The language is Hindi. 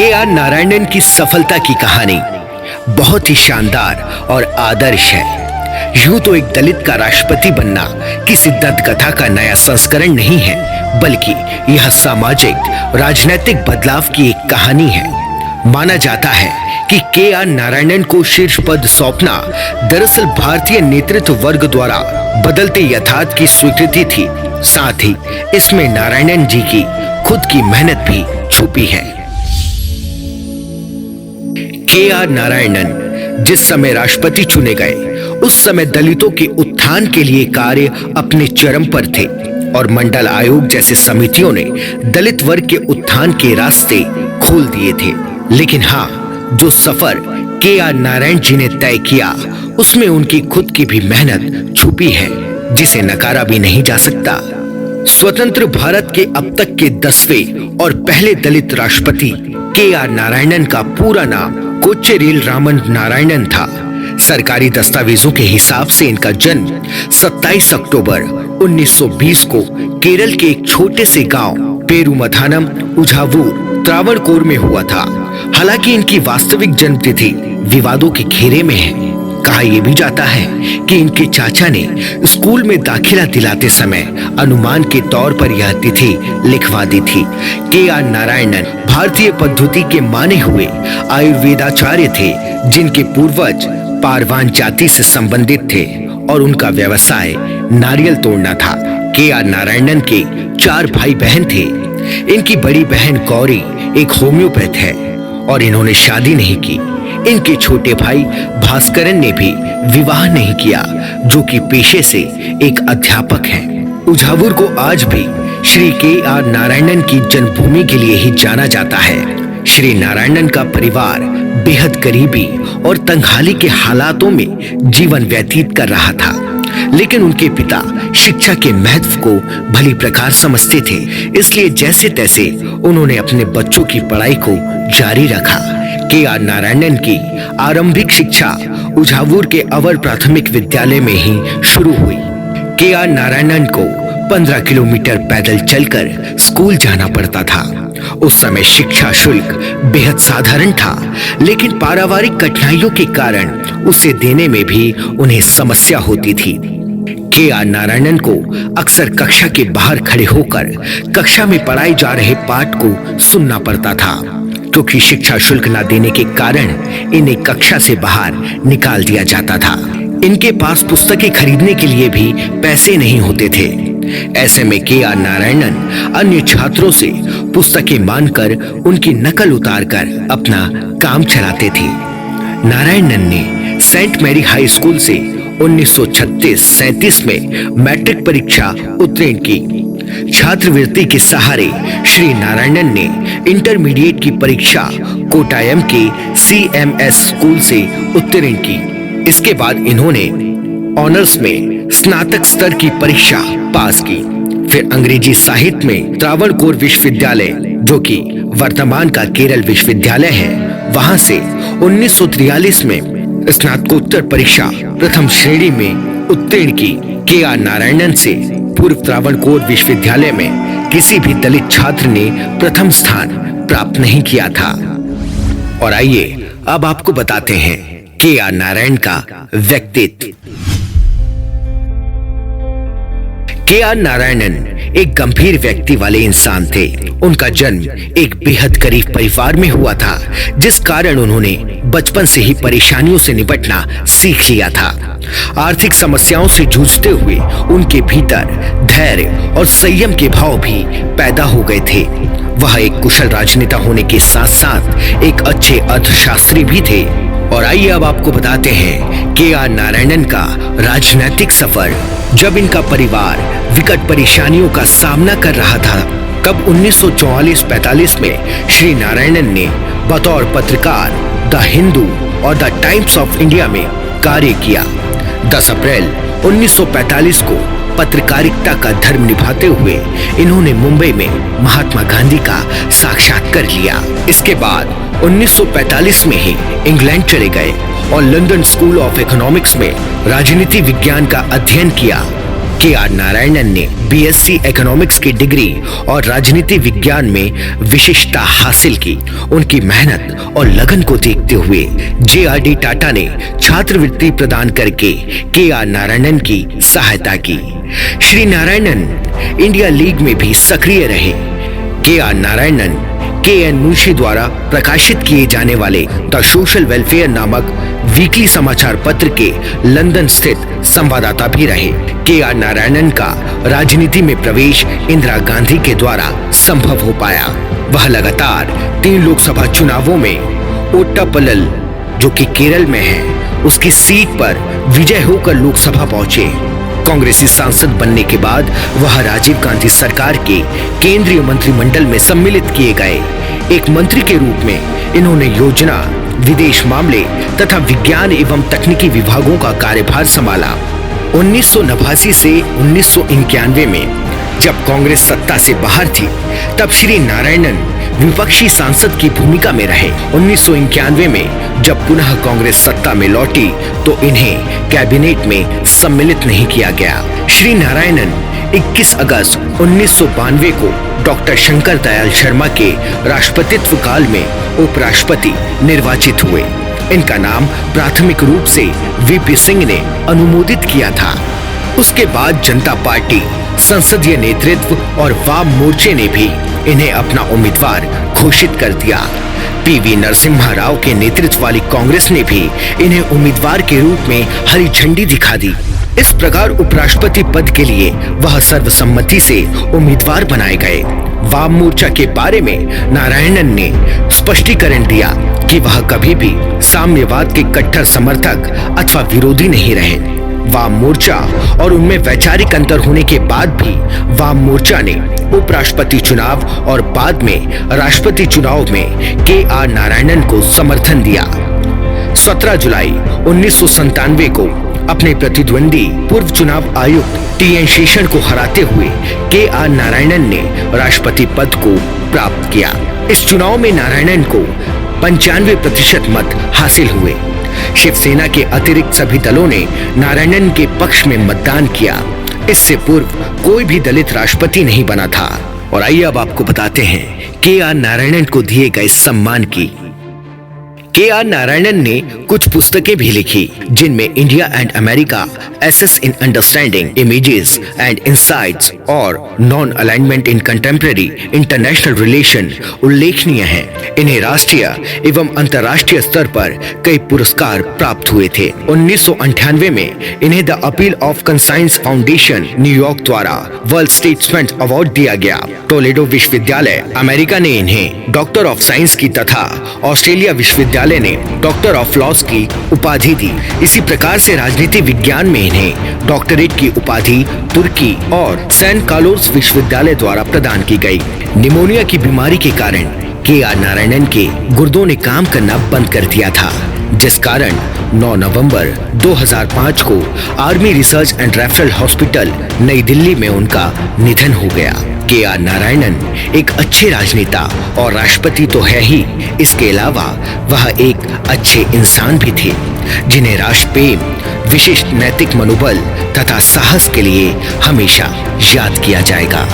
के.आर. नारायणन की सफलता की कहानी बहुत ही शानदार और आदर्श है। यूं तो एक दलित का राष्ट्रपति बनना किसी दंत कथा का नया संस्करण नहीं है, बल्कि यह सामाजिक राजनीतिक बदलाव की एक कहानी है। माना जाता है कि के.आर. नारायणन को शीर्ष पद सौंपना दरअसल भारतीय नेतृत्व वर्ग द्वारा बदलते यथार्थ की स्वीकृति थी। साथ ही इसमें नारायणन जी की खुद की मेहनत भी छुपी है। के.आर. नारायणन जिस समय राष्ट्रपति चुने गए, उस समय दलितों के उत्थान के लिए कार्य अपने चरम पर थे और मंडल आयोग जैसे समितियों ने दलित वर्ग के उत्थान के रास्ते खोल दिए थे। लेकिन हाँ, जो सफर के.आर. नारायण जी ने तय किया, उसमें उनकी खुद की भी मेहनत छुपी है, जिसे नकारा भी नहीं जा सकता। स्वतंत्र भारत के अब तक के 10वें और पहले दलित राष्ट्रपति के.आर. नारायणन का पूरा नाम कोचेरिल रामन नारायणन था। सरकारी दस्तावेजों के हिसाब से इनका जन्म 27 अक्टूबर 1920 को केरल के एक छोटे से गांव पेरुमथानम उझावूर त्रावणकोर में हुआ था। हालांकि इनकी वास्तविक जन्म तिथि विवादों के घेरे में है। कहा यह भी जाता है कि इनके चाचा ने स्कूल में दाखिला दिलाते समय अनुमान के तौर पर यह तिथि लिखवा दी थी। के.आर. नारायणन भारतीय पद्धति के माने हुए आयुर्वेदाचार्य थे, जिनके पूर्वज पारवान जाति से संबंधित थे और उनका व्यवसाय नारियल तोड़ना था। के.आर. नारायणन के 4 भाई बहन थे। इनकी बड़ी बहन गौरी एक होम्योपैथ है और इन्होंने शादी नहीं की। इनके छोटे भाई भास्करन ने भी विवाह नहीं किया, जो कि पेशे से एक अध्यापक हैं। उझावूर को आज भी श्री के.आर. नारायणन की जन्मभूमि के लिए ही जाना जाता है। श्री नारायणन का परिवार बेहद गरीबी और तंगहाली के हालातों में जीवन व्यतीत कर रहा था, लेकिन उनके पिता शिक्षा के महत्व को भली प्रकार समझते थे। इसलिए जैसे तैसे उन्होंने अपने बच्चों की पढ़ाई को जारी रखा। के.आर. नारायणन की आरंभिक शिक्षा उझावूर के अवर प्राथमिक विद्यालय में ही शुरू हुई। के.आर. नारायणन को 15 किलोमीटर पैदल चलकर स्कूल जाना पड़ता था। उस समय शिक्षा शुल्क बेहद साधारण था, लेकिन पारिवारिक कठिनाइयों के कारण उसे देने में भी उन्हें समस्या होती थी। के.आर. नारायणन को अक्सर कक्षा के बाहर खड़े होकर कक्षा में पढ़ाए जा रहे पाठ को सुनना पड़ता था, क्योंकि शिक्षा शुल्क न देने के कारण इन्हें कक्षा से बाहर निकाल दिया जाता था। इनके पास पुस्तकें खरीदने के लिए भी पैसे नहीं होते थे। ऐसे में के.आर. नारायणन अन्य छात्रों से पुस्तकें मांगकर उनकी नकल उतारकर अपना काम चलाते थे। नारायणन ने सेंट मैरी हाई स्कूल से 1936-37 में मैट्रिक परीक्षा उत्तीर्ण की। छात्रवृत्ति के सहारे श्री नारायणन ने इंटरमीडिएट की परीक्षा कोटायम के CMS स्कूल से उत्तीर्ण की। इसके बाद इन्होंने ऑनर्स में स्नातक स्तर की परीक्षा पास की। फिर अंग्रेजी साहित्य में त्रावणकोर विश्वविद्यालय, जो कि वर्तमान का केरल विश्वविद्यालय है, वहां से 1943 में स्नातकोत्तर परीक्षा प्रथम श्रेणी में उत्तीर्ण की। के.आर. नारायणन से पूर्व त्रावणकोर विश्वविद्यालय में किसी भी दलित छात्र ने प्रथम स्थान प्राप्त नहीं किया था। और आइए अब आपको बताते हैं के.आर. नारायण का व्यक्तित्व। के.आर. नारायणन एक गंभीर व्यक्ति वाले इंसान थे। उनका जन्म एक बेहद गरीब परिवार में हुआ था, जिस कारण उन्होंने बचपन से ही परेशानियों से निपटना सीख लिया था। आर्थिक समस्याओं से जूझते हुए उनके भीतर धैर्य और संयम के भाव भी पैदा हो गए थे। वह एक कुशल राजनेता होने के साथ साथ एक अच्छे अर्थशास्त्री भी थे। और आइए अब आपको बताते हैं के.आर. नारायणन का राजनीतिक सफर। जब इनका परिवार विकट परेशानियों का सामना कर रहा था, तब 1944-45 में श्री नारायणन ने बतौर पत्रकार द हिंदू और द टाइम्स ऑफ इंडिया में कार्य किया। 10 अप्रैल 1945 को पत्रकारिता का धर्म निभाते हुए इन्होंने मुंबई में महात्मा गांधी का साक्षात्कार लिया। इसके बाद 1945 में ही इंग्लैंड चले गए और लंदन स्कूल ऑफ इकोनॉमिक्स में राजनीति विज्ञान का अध्ययन किया। के आर नारायणन ने बीएससी इकोनॉमिक्स की डिग्री और राजनीति विज्ञान में विशिष्टता हासिल की। उनकी मेहनत और लगन को देखते हुए JRD टाटा ने छात्रवृत्ति प्रदान करके के आर नारायणन की सहायता की। श्री नारायणन इंडिया लीग में भी सक्रिय रहे। के आर नारायणन KN मुंशी द्वारा प्रकाशित किए जाने वाले द सोशल वेलफेयर नामक वीकली समाचार पत्र के लंदन स्थित संवाददाता भी रहे। के आर नारायणन का राजनीति में प्रवेश इंदिरा गांधी के द्वारा संभव हो पाया। वह लगातार 3 लोकसभा चुनावों में ओट्टापल्लल, जो कि केरल में है, उसकी सीट पर विजय होकर लोकसभा पहुंचे। कांग्रेसी सांसद बनने के बाद वह राजीव गांधी सरकार के केंद्रीय मंत्रिमंडल में सम्मिलित किए गए। एक मंत्री के रूप में इन्होंने योजना, विदेश मामले तथा विज्ञान एवं तकनीकी विभागों का कार्यभार संभाला। 1989 से 1991 में जब कांग्रेस सत्ता से बाहर थी, तब श्री नारायणन विपक्षी सांसद की भूमिका में रहे। 1991 में जब पुनः कांग्रेस सत्ता में लौटी तो इन्हें कैबिनेट में सम्मिलित नहीं किया गया। श्री नारायणन 21 अगस्त 1992 को डॉक्टर शंकर दयाल शर्मा के राष्ट्रपतित्व काल में उपराष्ट्रपति निर्वाचित हुए। इनका नाम प्राथमिक रूप से VP सिंह ने अनुमोदित किया था। उसके बाद जनता पार्टी, संसदीय नेतृत्व और वाम मोर्चे ने भी इन्हें अपना उम्मीदवार घोषित कर दिया। PV नरसिम्हा राव के नेतृत्व वाली कांग्रेस ने भी इन्हें उम्मीदवार के रूप में हरी झंडी दिखा दी। इस प्रकार उपराष्ट्रपति पद के लिए वह सर्वसम्मति से उम्मीदवार बनाए गए। वाम मोर्चा के बारे में नारायणन ने स्पष्टीकरण दिया कि वह कभी भी साम्यवाद के कट्टर समर्थक अथवा विरोधी नहीं रहे। वाम मोर्चा और उनमें वैचारिक अंतर होने के बाद भी वाम मोर्चा ने उपराष्ट्रपति चुनाव और बाद में राष्ट्रपति चुनाव में के आर नारायणन को समर्थन दिया। 17 जुलाई 1997 को अपने प्रतिद्वंदी पूर्व चुनाव आयुक्त TN शेषन को हराते हुए के आर नारायणन ने राष्ट्रपति पद को प्राप्त किया। इस चुनाव में नारायणन को 95% मत हासिल हुए। शिवसेना के अतिरिक्त सभी दलों ने नारायणन के पक्ष में मतदान किया। इससे पूर्व कोई भी दलित राष्ट्रपति नहीं बना था। और आइए अब आपको बताते हैं के आर नारायणन को दिए गए सम्मान की। के आर नारायणन ने कुछ पुस्तकें भी लिखी, जिनमें India and America, essays in understanding images and insights और non alignment in contemporary international relation उल्लेखनीय हैं। इन्हें राष्ट्रीय एवं अंतर्राष्ट्रीय स्तर पर कई पुरस्कार प्राप्त हुए थे। 1998 में इन्हें the appeal of conscience foundation New York द्वारा वर्ल्ड स्टेट्समैन अवार्ड दिया गया। टोलेडो विश्वविद्यालय अमेरिका ने इन्हें डॉक्टर ऑफ साइंस की तथा ऑस्ट्रेलिया विश्वविद्यालय ने डॉक्टर ऑफ लॉज की उपाधि दी। इसी प्रकार से राजनीति विज्ञान में इन्हें डॉक्टरेट की उपाधि तुर्की और सेंट कार्लोस विश्वविद्यालय द्वारा प्रदान की गई। निमोनिया की बीमारी के कारण के आर नारायणन के गुर्दों ने काम करना बंद कर दिया था, जिस कारण 9 नवंबर 2005 को army research and referral hospital नई दिल्ली में उनका निधन हो गया। के आर नारायणन एक अच्छे राजनेता और राष्ट्रपति तो है ही, इसके अलावा वह एक अच्छे इंसान भी थे, जिन्हें राष्ट्र प्रेम, विशिष्ट नैतिक मनोबल तथा साहस के लिए हमेशा याद किया जाएगा।